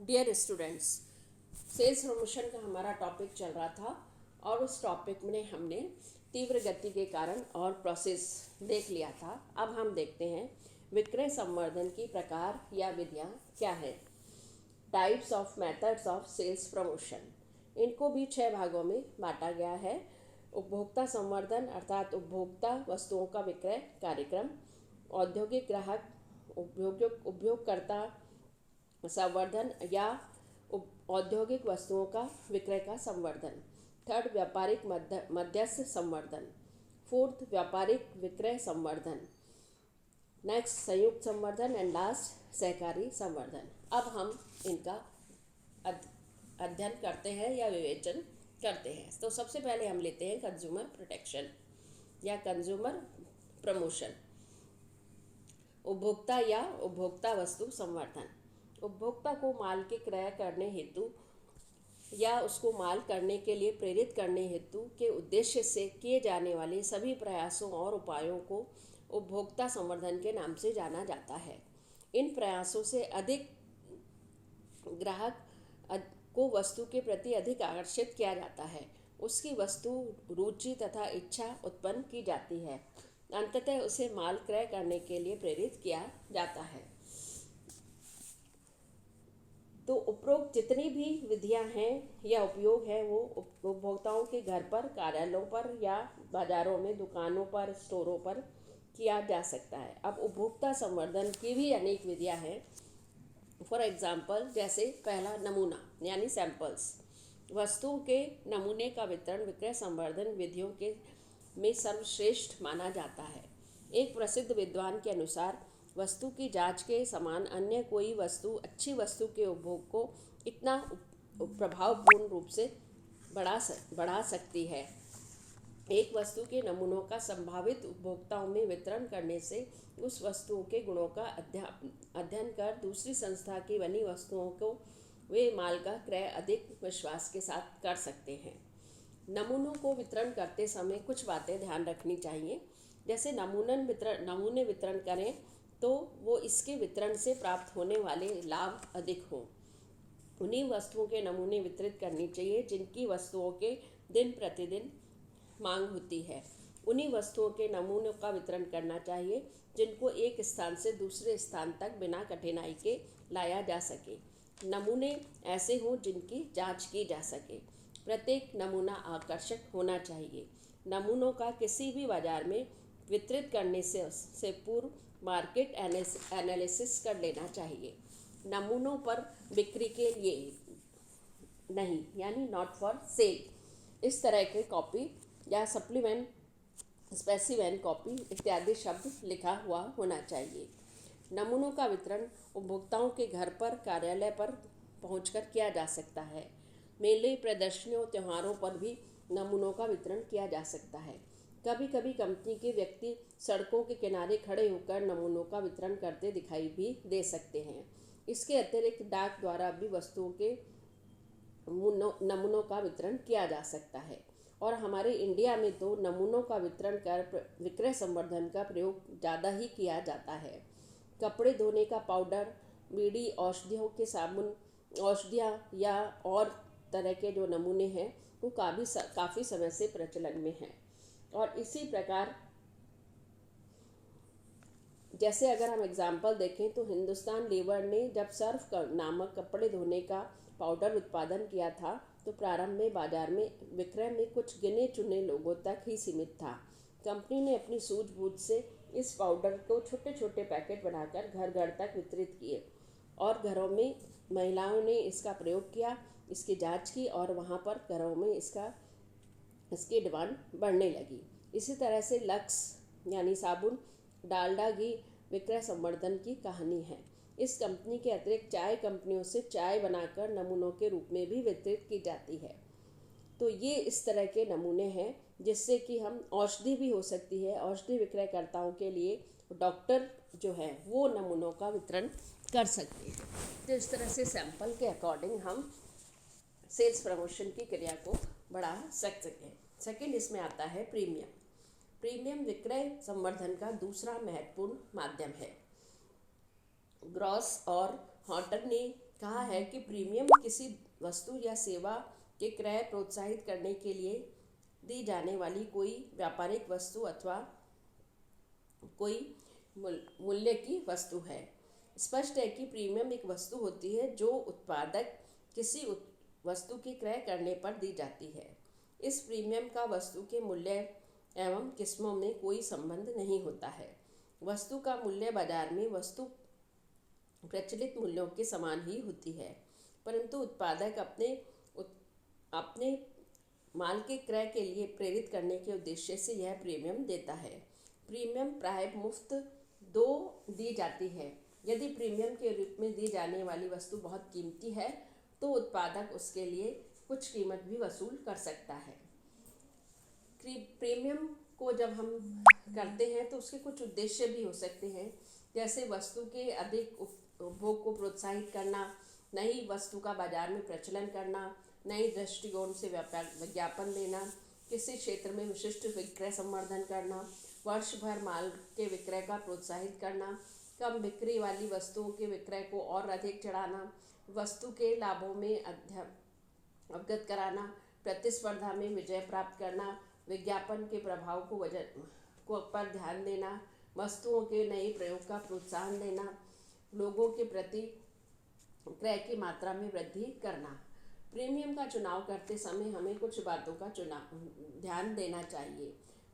Dear students, sales promotion का हमारा topic चल रहा था और उस टॉपिक में हमने तीव्र गति के कारण और प्रोसेस देख लिया था। अब हम देखते हैं विक्रय संवर्धन की प्रकार या विधियाँ क्या है। Types of methods of sales promotion, इनको भी 6 भागों में बांटा गया है। उपभोक्ता संवर्धन अर्थात उपभोक्ता वस्तुओं का विक्रय कार्यक्रम, औद्योगिक ग्राहक उपयोगकर्ता संवर्धन या औद्योगिक वस्तुओं का विक्रय का संवर्धन। थर्ड, व्यापारिक मध्यस्थ संवर्धन। फोर्थ, व्यापारिक विक्रय संवर्धन। नेक्स्ट, संयुक्त संवर्धन एंड लास्ट, सहकारी संवर्धन। अब हम इनका अध्ययन करते हैं या विवेचन करते हैं। तो सबसे पहले हम लेते हैं कंज्यूमर प्रोटेक्शन या कंज्यूमर प्रमोशन। उपभोक्ता या उपभोक्ता वस्तु संवर्धन। उपभोक्ता को माल के क्रय करने हेतु या उसको माल करने के लिए प्रेरित करने हेतु के उद्देश्य से किए जाने वाले सभी प्रयासों और उपायों को उपभोक्ता संवर्धन के नाम से जाना जाता है। इन प्रयासों से अधिक ग्राहक को वस्तु के प्रति अधिक आकर्षित किया जाता है, उसकी वस्तु रुचि तथा इच्छा उत्पन्न की जाती है, अंततः उसे माल क्रय करने के लिए प्रेरित किया जाता है। तो उपरोक्त जितनी भी विधियां हैं या उपयोग है वो उपभोक्ताओं के घर पर, कार्यालयों पर या बाजारों में, दुकानों पर, स्टोरों पर किया जा सकता है। अब उपभोक्ता संवर्धन की भी अनेक विधियां हैं। फॉर एग्जाम्पल, जैसे पहला, नमूना यानी सैंपल्स। वस्तुओं के नमूने का वितरण विक्रय संवर्धन विधियों के में सर्वश्रेष्ठ माना जाता है। एक प्रसिद्ध विद्वान के अनुसार वस्तु की जांच के समान अन्य कोई वस्तु अच्छी वस्तु के उपभोग को इतना प्रभावपूर्ण रूप से बढ़ा सकती है। एक वस्तु के नमूनों का संभावित उपभोक्ताओं में वितरण करने से उस वस्तुओं के गुणों का अध्ययन कर दूसरी संस्था की बनी वस्तुओं को वे माल का क्रय अधिक विश्वास के साथ कर सकते हैं। नमूनों को वितरण करते समय कुछ बातें ध्यान रखनी चाहिए। जैसे नमूने वितरण करें तो वो इसके वितरण से प्राप्त होने वाले लाभ अधिक हों। उन्हीं वस्तुओं के नमूने वितरित करनी चाहिए जिनकी वस्तुओं के दिन प्रतिदिन मांग होती है। उन्हीं वस्तुओं के नमूनों का वितरण करना चाहिए जिनको एक स्थान से दूसरे स्थान तक बिना कठिनाई के लाया जा सके। नमूने ऐसे हों जिनकी जांच की जा सके। प्रत्येक नमूना आकर्षक होना चाहिए। नमूनों का किसी भी बाजार में वितरित करने से पूर्व मार्केट एनालिसिस कर लेना चाहिए। नमूनों पर बिक्री के लिए नहीं, यानी नॉट फॉर सेल, इस तरह के कॉपी या सप्लीमेंट, स्पेसिमेन कॉपी इत्यादि शब्द लिखा हुआ होना चाहिए। नमूनों का वितरण उपभोक्ताओं के घर पर, कार्यालय पर पहुंचकर किया जा सकता है। मेले, प्रदर्शनियों, त्योहारों पर भी नमूनों का वितरण किया जा सकता है। कभी कभी कंपनी के व्यक्ति सड़कों के किनारे खड़े होकर नमूनों का वितरण करते दिखाई भी दे सकते हैं। इसके अतिरिक्त डाक द्वारा भी वस्तुओं के नमूनों का वितरण किया जा सकता है। और हमारे इंडिया में तो नमूनों का वितरण कर विक्रय संवर्धन का प्रयोग ज़्यादा ही किया जाता है। कपड़े धोने का पाउडर, बीड़ी, औषधियों के साबुन, औषधियाँ या और तरह के जो नमूने हैं वो काफ़ी समय से प्रचलन में हैं। और इसी प्रकार जैसे अगर हम एग्जाम्पल देखें तो हिंदुस्तान लीवर ने जब सर्फ नामक कपड़े धोने का पाउडर उत्पादन किया था तो प्रारंभ में बाजार में विक्रय में कुछ गिने चुने लोगों तक ही सीमित था। कंपनी ने अपनी सूझबूझ से इस पाउडर को छोटे छोटे पैकेट बनाकर घर घर तक वितरित किए और घरों में महिलाओं ने इसका प्रयोग किया, इसकी जांच की और वहाँ पर घरों में इसकी डिमांड बढ़ने लगी। इसी तरह से लक्स यानी साबुन, डालडा घी विक्रय संवर्धन की कहानी है। इस कंपनी के अतिरिक्त चाय कंपनियों से चाय बनाकर नमूनों के रूप में भी वितरित की जाती है। तो ये इस तरह के नमूने हैं जिससे कि हम औषधि भी हो सकती है। औषधि विक्रयकर्ताओं के लिए डॉक्टर जो है वो नमूनों का वितरण कर सकते हैं। तो इस तरह से सैंपल के अकॉर्डिंग हम सेल्स प्रमोशन की क्रिया को बढ़ा सकते हैं। सेकंड, इसमें आता है प्रीमियम। प्रीमियम विक्रय संवर्धन का दूसरा महत्वपूर्ण माध्यम है। ग्रॉस और हॉटर ने कहा है कि प्रीमियम किसी वस्तु या सेवा के क्रय प्रोत्साहित करने के लिए दी जाने वाली कोई व्यापारिक वस्तु अथवा कोई मूल्य की वस्तु है। स्पष्ट है कि प्रीमियम एक वस्तु होती है जो उत्पादक किसी वस्तु की क्रय करने पर दी जाती है। इस प्रीमियम का वस्तु के मूल्य एवं किस्मों में कोई संबंध नहीं होता है। वस्तु का मूल्य बाजार में वस्तु प्रचलित मूल्यों के समान ही होती है, परंतु उत्पादक अपने माल के क्रय के लिए प्रेरित करने के उद्देश्य से यह प्रीमियम देता है। प्रीमियम प्रायः मुफ्त दी जाती है। यदि प्रीमियम के रूप में दी जाने वाली वस्तु बहुत कीमती है तो उत्पादक उसके लिए कुछ कीमत भी वसूल कर सकता है। प्रीमियम को जब हम करते हैं तो उसके कुछ उद्देश्य भी हो सकते हैं, जैसे वस्तु के अधिक उपभोग को प्रोत्साहित करना, नई वस्तु का बाजार में प्रचलन करना, नई दृष्टिकोण से विज्ञापन देना, किसी क्षेत्र में विशिष्ट विक्रय संवर्धन करना, वर्ष भर माल के विक्रय का प्रोत्साहित करना, कम बिक्री वाली वस्तुओं के विक्रय को और अधिक चढ़ाना, वस्तु के लाभों में अवगत कराना, प्रतिस्पर्धा में विजय प्राप्त करना, विज्ञापन के प्रभाव पर ध्यान देना, वस्तुओं के नए प्रयोग का प्रोत्साहन देना, लोगों के प्रति क्रय की मात्रा में वृद्धि करना। प्रीमियम का चुनाव करते समय हमें कुछ बातों का ध्यान देना चाहिए।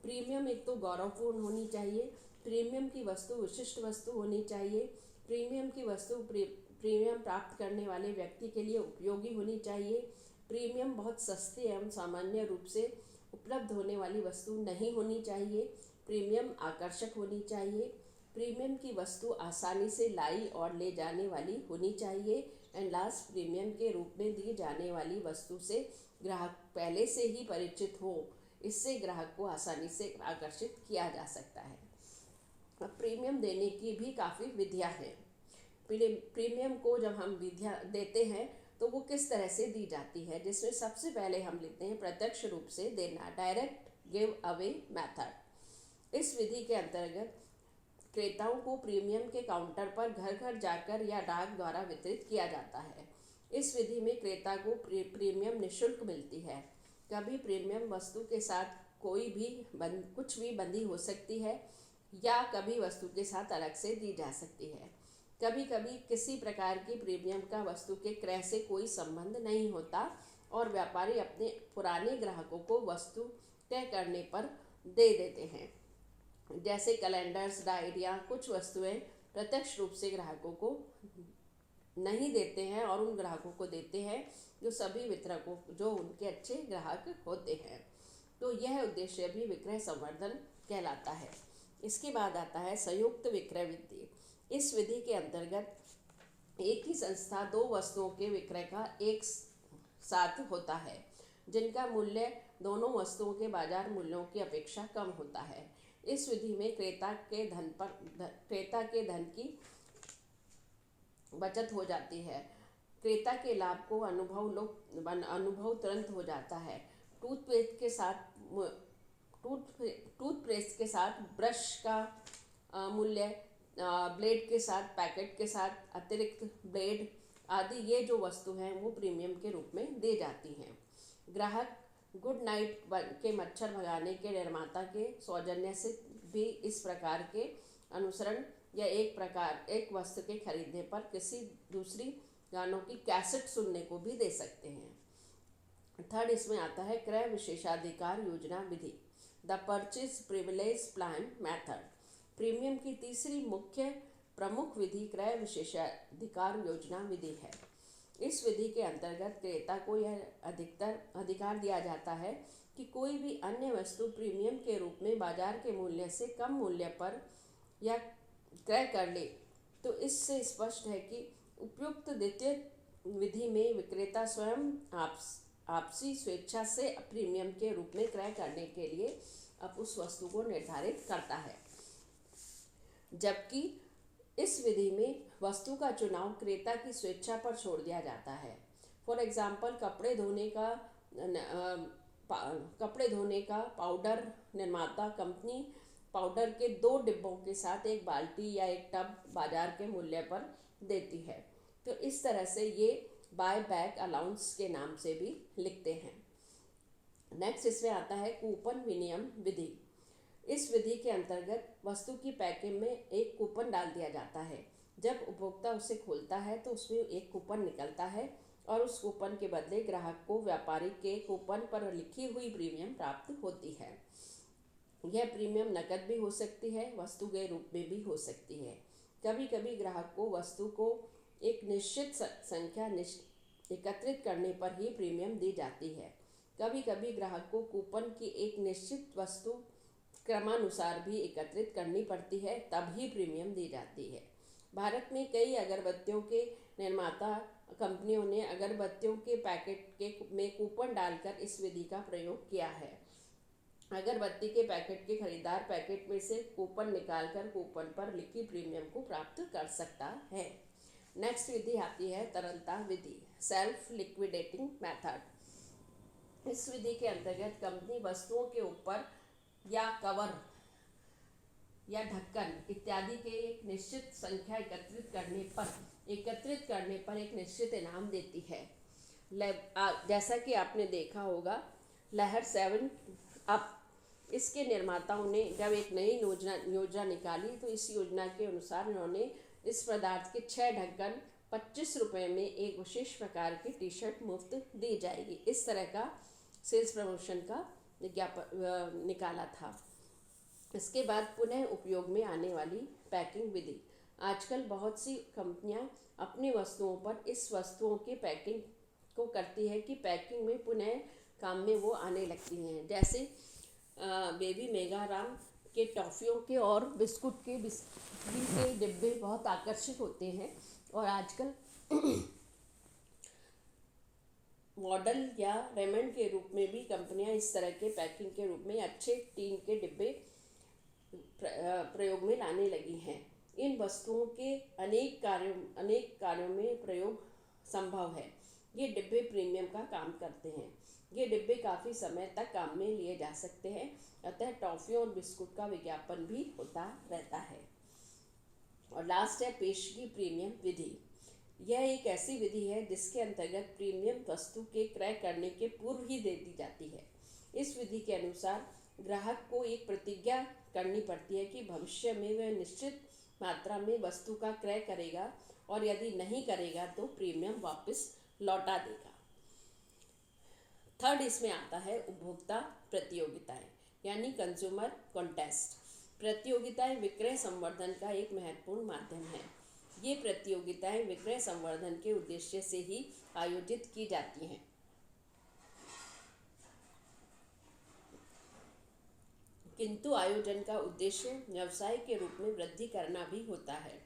प्रीमियम एक तो गौरवपूर्ण होनी चाहिए, प्रीमियम की वस्तु विशिष्ट वस्तु होनी चाहिए, प्रीमियम की वस्तु प्रीमियम प्राप्त करने वाले व्यक्ति के लिए उपयोगी होनी चाहिए, प्रीमियम बहुत सस्ती एवं सामान्य रूप से उपलब्ध होने वाली वस्तु नहीं होनी चाहिए, प्रीमियम आकर्षक होनी चाहिए, प्रीमियम की वस्तु आसानी से लाई और ले जाने वाली होनी चाहिए, एंड लास्ट, प्रीमियम के रूप में दी जाने वाली वस्तु से ग्राहक पहले से ही परिचित हो। इससे ग्राहक को आसानी से आकर्षित किया जा सकता है। अब प्रीमियम देने की भी काफ़ी विधियाँ हैं। प्रीमियम को जब हम विधियाँ देते हैं तो वो किस तरह से दी जाती है, जिसमें सबसे पहले हम लेते हैं प्रत्यक्ष रूप से देना, डायरेक्ट गिव अवे मेथड। इस विधि के अंतर्गत क्रेताओं को प्रीमियम के काउंटर पर घर घर जाकर या डाक द्वारा वितरित किया जाता है। इस विधि में क्रेता को प्रीमियम निःशुल्क मिलती है। कभी प्रीमियम वस्तु के साथ कुछ भी बंधी हो सकती है या कभी वस्तु के साथ अलग से दी जा सकती है। कभी कभी किसी प्रकार की प्रीमियम का वस्तु के क्रय से कोई संबंध नहीं होता और व्यापारी अपने पुराने ग्राहकों को वस्तु तय करने पर दे देते हैं। जैसे कैलेंडर्स, डायरिया, कुछ वस्तुएं प्रत्यक्ष रूप से ग्राहकों को नहीं देते हैं और उन ग्राहकों को देते हैं जो सभी वितरकों जो उनके अच्छे ग्राहक होते हैं। तो यह उद्देश्य भी विक्रय संवर्धन कहलाता है। इसके बाद आता है संयुक्त विक्रय विधि। इस विधि के अंतर्गत एक ही संस्था दो वस्तुओं के विक्रय का एक साथ होता है जिनका मूल्य दोनों वस्तुओं के बाजार मूल्यों की अपेक्षा कम होता है। इस विधि में क्रेता के धन की बचत हो जाती है। क्रेता के लाभ को अनुभव तुरंत हो जाता है। टूथपेस्ट के साथ ब्रश का मूल्य, ब्लेड के साथ, पैकेट के साथ अतिरिक्त ब्लेड आदि ये जो वस्तु हैं वो प्रीमियम के रूप में दी जाती हैं। ग्राहक गुड नाइट के मच्छर भगाने के निर्माता के सौजन्य से भी इस प्रकार के अनुसरण या एक वस्तु के खरीदने पर किसी दूसरी गानों की कैसेट सुनने को भी दे सकते हैं। थर्ड इसमें आता है क्रय विशेषाधिकार योजना विधि, the purchase privilege plan method. Premium की तीसरी प्रमुख विधि क्रय विशेषाधिकार योजना विधि है। इस विधि के अंतर्गत क्रेता को यह अधिकार दिया जाता है कि कोई भी अन्य वस्तु प्रीमियम के रूप में बाजार के मूल्य से कम मूल्य पर या क्रय कर ले। तो इससे स्पष्ट है कि उपयुक्त द्वितीय विधि में विक्रेता स्वयं आपसी स्वेच्छा से प्रीमियम के रूप में क्रय करने के लिए अब उस वस्तु को निर्धारित करता है, जबकि इस विधि में वस्तु का चुनाव क्रेता की स्वेच्छा पर छोड़ दिया जाता है। फॉर एग्जाम्पल, कपड़े धोने का पाउडर निर्माता कंपनी पाउडर के 2 डिब्बों के साथ एक बाल्टी या एक टब बाजार के मूल्य पर देती है। तो इस तरह से ये बाय बैक अलाउंस के नाम से भी लिखते हैं। नेक्स्ट इसमें आता है कूपन विनिमय विधि। इस विधि के अंतर्गत वस्तु की पैकिंग में एक कूपन डाल दिया जाता है। जब उपभोक्ता उसे खोलता है तो उसमें एक कूपन निकलता है और उस कूपन के बदले ग्राहक को व्यापारी के कूपन पर लिखी हुई प्रीमियम प्राप्त होती है। यह प्रीमियम नकद भी हो सकती है, वस्तु के रूप में भी हो सकती है। कभी कभी ग्राहक को वस्तु को एक निश्चित संख्या एकत्रित करने पर ही प्रीमियम दी जाती है। कभी कभी ग्राहक को कूपन की एक निश्चित वस्तु क्रमानुसार भी एकत्रित करनी पड़ती है, तब ही प्रीमियम दी जाती है। भारत में कई अगरबत्तियों के निर्माता कंपनियों ने अगरबत्तियों के पैकेट के में कूपन डालकर इस विधि का प्रयोग किया है। अगरबत्ती के पैकेट के खरीदार पैकेट में से कूपन निकालकर कूपन पर लिखी प्रीमियम को प्राप्त कर सकता है। नेक्स्ट विधि आती है तरलता विधि, सेल्फ लिक्विडेटिंग मेथड। इस विधि के अंतर्गत कंपनी वस्तुओं के ऊपर या कवर या ढक्कन इत्यादि के एक निश्चित संख्या एकत्रित करने पर एक निश्चित इनाम देती है। जैसा कि आपने देखा होगा लहर 7 अप, इसके निर्माताओं ने जब एक नई योजना निकाली तो इस योजना के अनुसार उन्होंने इस पदार्थ के 6 ढक्कन 25 रुपये में एक विशेष प्रकार की टी शर्ट मुफ्त दी जाएगी। इस तरह का सेल्स प्रमोशन का विज्ञापन निकाला था। इसके बाद पुनः उपयोग में आने वाली पैकिंग विधि। आजकल बहुत सी कंपनियां अपनी वस्तुओं पर इस वस्तुओं की पैकिंग को करती है कि पैकिंग में पुनः काम में वो आने लगती हैं। जैसे बेबी मेगाराम के टॉफ़ियों के और बिस्कुट के डिब्बे बहुत आकर्षक होते हैं और आजकल मॉडल या रेमंड के रूप में भी कंपनियां इस तरह के पैकिंग के रूप में अच्छे टीन के डिब्बे प्रयोग में लाने लगी हैं। इन वस्तुओं के अनेक कार्यों में प्रयोग संभव है। ये डिब्बे प्रीमियम का काम करते हैं। ये डिब्बे काफ़ी समय तक काम में लिए जा सकते हैं, अतः टॉफ़ियों और बिस्कुट का विज्ञापन भी होता रहता है। और लास्ट है पेशगी प्रीमियम विधि। यह एक ऐसी विधि है जिसके अंतर्गत प्रीमियम वस्तु के क्रय करने के पूर्व ही दे दी जाती है। इस विधि के अनुसार ग्राहक को एक प्रतिज्ञा करनी पड़ती है कि भविष्य में वह निश्चित मात्रा में वस्तु का क्रय करेगा और यदि नहीं करेगा तो प्रीमियम वापस लौटा देगा। थर्ड इसमें आता है उपभोक्ता प्रतियोगिताएं यानी कंज्यूमर कॉन्टेस्ट। प्रतियोगिताएं विक्रय संवर्धन का एक महत्वपूर्ण माध्यम है। ये प्रतियोगिताएं विक्रय संवर्धन के उद्देश्य से ही आयोजित की जाती हैं। किंतु आयोजन का उद्देश्य व्यवसाय के रूप में वृद्धि करना भी होता है।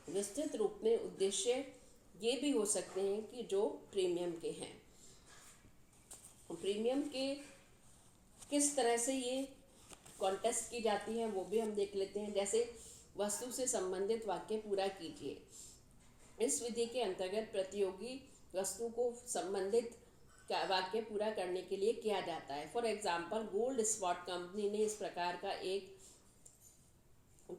विस्तृत रूप में उद्देश्य ये भी हो सकते हैं कि जो प्रीमियम के हैं। प्रीमियम के किस तरह से ये कॉन्टेस्ट की जाती है वो भी हम देख लेते हैं। जैसे वस्तु से संबंधित वाक्य पूरा कीजिए। इस विधि के अंतर्गत प्रतियोगी वस्तु को संबंधित वाक्य पूरा करने के लिए किया जाता है। For example gold spot company ने इस प्रकार का एक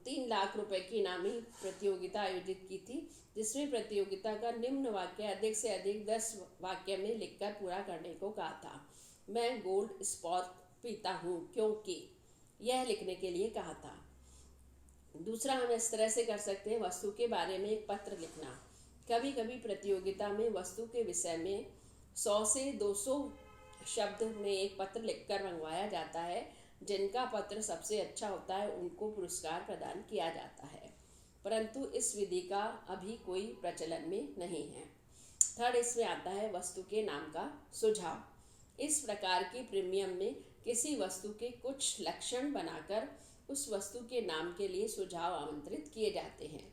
3 लाख रुपए की इनामी प्रतियोगिता आयोजित की थी, जिसमें प्रतियोगिता का निम्न वाक्य अधिक से अधिक 10 वाक्य में लिखकर पूरा करने को कहा था। मैं गोल्ड स्पॉट पीता हूँ क्योंकि, यह लिखने के लिए कहा था। दूसरा हम इस तरह से कर सकते हैं, वस्तु के बारे में एक पत्र लिखना। कभी कभी प्रतियोगिता में वस्तु के विषय में 100 से 200 शब्द में एक पत्र लिखकर मंगवाया जाता है। जिनका पत्र सबसे अच्छा होता है उनको पुरस्कार प्रदान किया जाता है, परंतु इस विधि का अभी कोई प्रचलन में नहीं है। थर्ड इसमें आता है वस्तु के नाम का सुझाव। इस प्रकार की प्रीमियम में किसी वस्तु के कुछ लक्षण बनाकर उस वस्तु के नाम के लिए सुझाव आमंत्रित किए जाते हैं।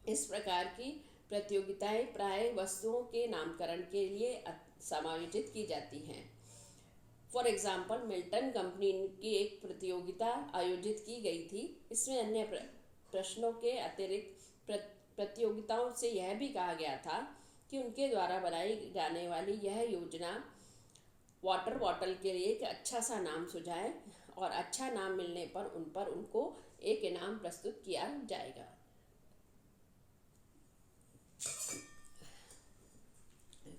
इस प्रकार की प्रतियोगिताएं प्राय वस्तुओं के नामकरण के लिए समायोजित की जाती हैं। फॉर एग्जाम्पल मिल्टन कंपनी की एक प्रतियोगिता आयोजित की गई थी। इसमें अन्य प्रश्नों के अतिरिक्त प्रतियोगिताओं से यह भी कहा गया था कि उनके द्वारा बनाई जाने वाली यह योजना वाटर बॉटल के लिए एक अच्छा सा नाम सुझाए और अच्छा नाम मिलने पर उनको एक इनाम प्रस्तुत किया जाएगा।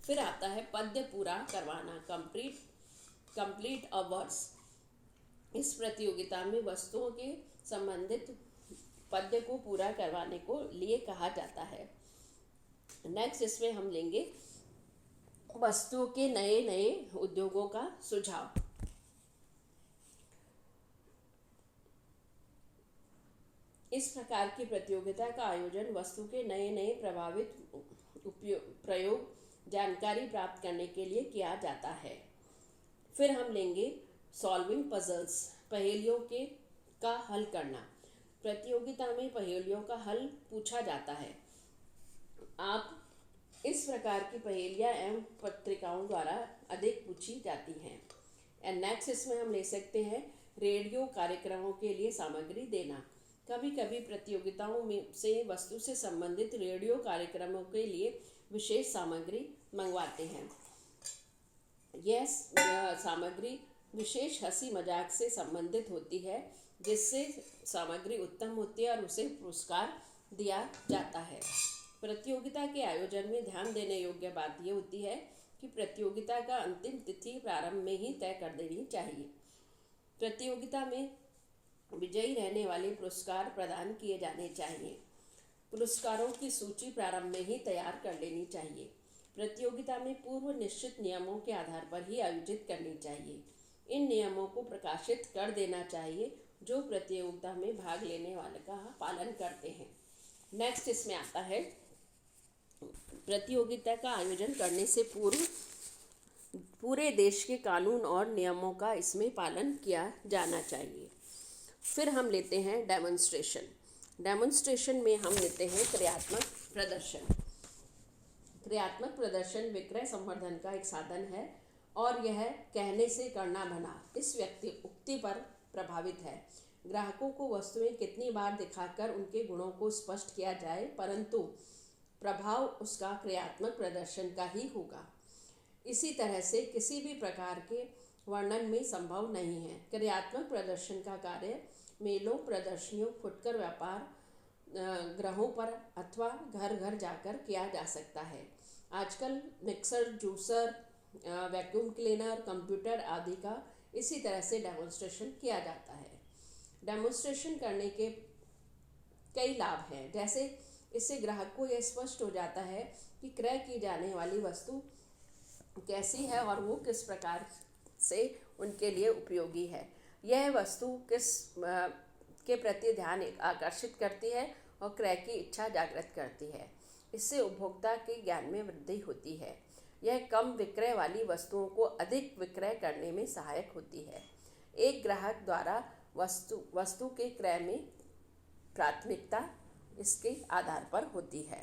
फिर आता है पद्य पूरा करवाना, कंप्लीट अ वर्स। इस प्रतियोगिता में वस्तुओं के संबंधित पद्य को पूरा करवाने को लिए कहा जाता है। नेक्स्ट इसमें हम लेंगे वस्तुओं के नए नए उद्योगों का सुझाव। इस प्रकार की प्रतियोगिता का आयोजन वस्तु के नए नए प्रभावित प्रयोग जानकारी प्राप्त करने के लिए किया जाता है। फिर हम लेंगे सॉल्विंग पजल्स, पहेलियों के का हल करना। प्रतियोगिता में पहेलियों का हल पूछा जाता है। आप इस प्रकार की पहेलियां एवं पत्रिकाओं द्वारा अधिक पूछी जाती हैं। एंड नेक्स्ट इसमें हम ले सकते हैं रेडियो कार्यक्रमों के लिए सामग्री देना। कभी कभी प्रतियोगिताओं में से वस्तु से संबंधित रेडियो कार्यक्रमों के लिए विशेष सामग्री मंगवाते हैं। यह सामग्री विशेष हंसी मजाक से संबंधित होती है, जिससे सामग्री उत्तम होती है और उसे पुरस्कार दिया जाता है। प्रतियोगिता के आयोजन में ध्यान देने योग्य बात यह होती है कि प्रतियोगिता का अंतिम तिथि प्रारंभ में ही तय कर देनी चाहिए। प्रतियोगिता में विजयी रहने वाले पुरस्कार प्रदान किए जाने चाहिए। पुरस्कारों की सूची प्रारंभ में ही तैयार कर लेनी चाहिए। प्रतियोगिता में पूर्व निश्चित नियमों के आधार पर ही आयोजित करनी चाहिए। इन नियमों को प्रकाशित कर देना चाहिए जो प्रतियोगिता में भाग लेने वाले का पालन करते हैं। नेक्स्ट इसमें आता है प्रतियोगिता का आयोजन करने से पूर्व पूरे देश के कानून और नियमों का इसमें पालन किया जाना चाहिए। फिर हम लेते हैं डेमोन्स्ट्रेशन। डेमोन्स्ट्रेशन में हम लेते हैं क्रियात्मक प्रदर्शन। क्रियात्मक प्रदर्शन विक्रय संवर्धन का एक साधन है और यह कहने से करना बना इस उक्ति पर प्रभावित है। ग्राहकों को वस्तुएं कितनी बार दिखाकर उनके गुणों को स्पष्ट किया जाए, परंतु प्रभाव उसका क्रियात्मक प्रदर्शन का ही होगा। इसी तरह से किसी भी प्रकार के वर्णन में संभव नहीं है। क्रियात्मक प्रदर्शन का कार्य मेलों, प्रदर्शनियों, फुटकर व्यापार ग्रहों पर अथवा घर घर जाकर किया जा सकता है। आजकल mixer, juicer, vacuum cleaner, computer आदि का इसी तरह से डेमोन्स्ट्रेशन किया जाता है। डेमोन्स्ट्रेशन करने के कई लाभ हैं, जैसे इससे ग्राहक को यह स्पष्ट हो जाता है कि क्रय की जाने वाली वस्तु कैसी है और वो किस प्रकार से उनके लिए उपयोगी है। यह वस्तु किस के प्रति ध्यान आकर्षित करती है और क्रय की इच्छा जागृत करती है। इससे उपभोक्ता के ज्ञान में वृद्धि होती है। यह कम विक्रय वाली वस्तुओं को अधिक विक्रय करने में सहायक होती है। एक ग्राहक द्वारा वस्तु के क्रय में प्राथमिकता इसके आधार पर होती है।